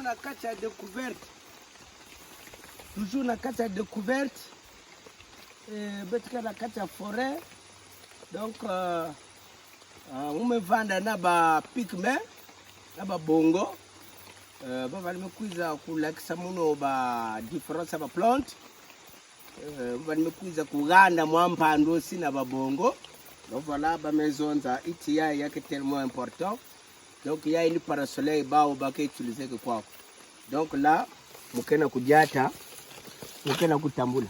na kati ya découverte. Toujours na kati ya découverte. Betika na kati ya forêt. Donc umevanda na ba pigme na ba bongo. Bavali mekuiza kulakisa muno ba difference ba plante. Bavali mekuiza kuganda mwampando si na ba bongo. Donc voilà, ba maisonza itia yake tellement important. Donc il y a une parasoleil bao baka utiliser kwa. Donc là mukena kujata, mukena kutambula.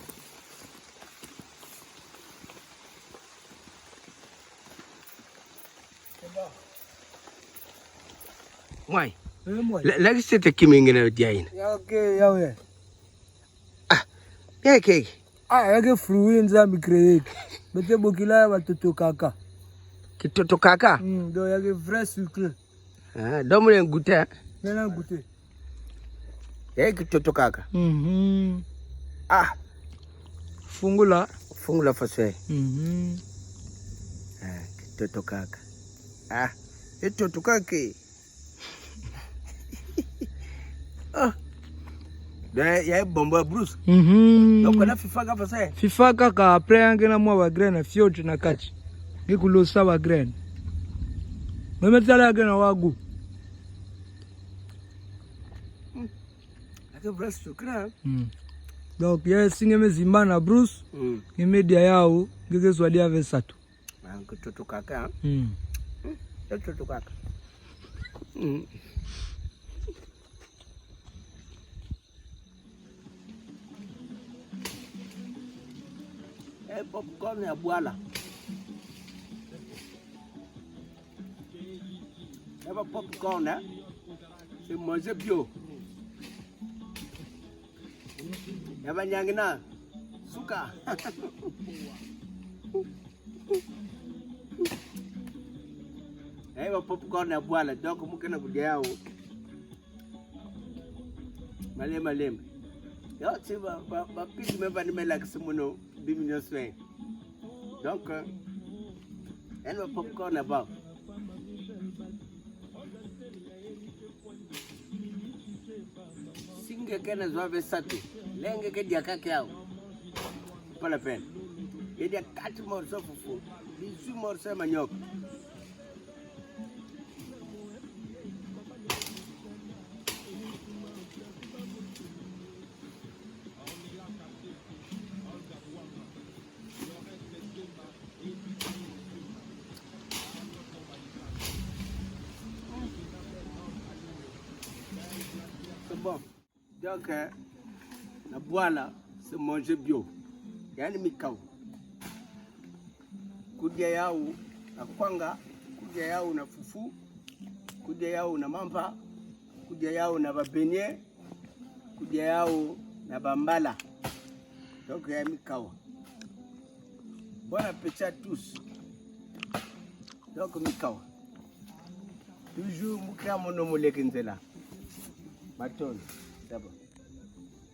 Mwai. Lagi sete kimingine diaina. Yawe. Ah. Yake. Yake fruit nzambi create. Bete bokila watoto kaka. Kitoto kaka? Do yake vrai sucre. Domo le goûter. Nena goûter. Yake kitoto kaka. Fungula faswe. Kitoto kaka. Kitoto kake. Ya bomba Bruce. Donc on a fifaka faswe. Fifaka ka après angena mwa wa grain na fiot na kati. Ikulosa wa grain. Memetala agena wagu. Ake Bruce sukra. Donc yes ngeme zimbana Bruce. Ngemedia yao ngeke swali ave satu. Kitoto kaka. Kitoto kaka. Popcorn ya bwala. Eba popcorn c'est manger bio. Eba nyangina suka. Eba popcorn ya bwala donc mukena kudia yao. Malema. Yo tiba ba pigi me bani mela kisumuno bimino swing. Donc elle va popcorn about. Singe kena zwabe satu. Lenge ke dia kake yao. Pas la peine. Il y a 4 morceaux fufu, 18 morceaux manioc. Bon, donc la boîte c'est manger bio. Yani mikau. Kudia yao na kwanga, kudia yao na fufu, kudia yao na mamba, kudia yao na babenye, kudia yao na bambala. Donc ya mikau. Bon appétit à tous. Donc mikau. Toujours mukra mono moleke nzela. Matoni.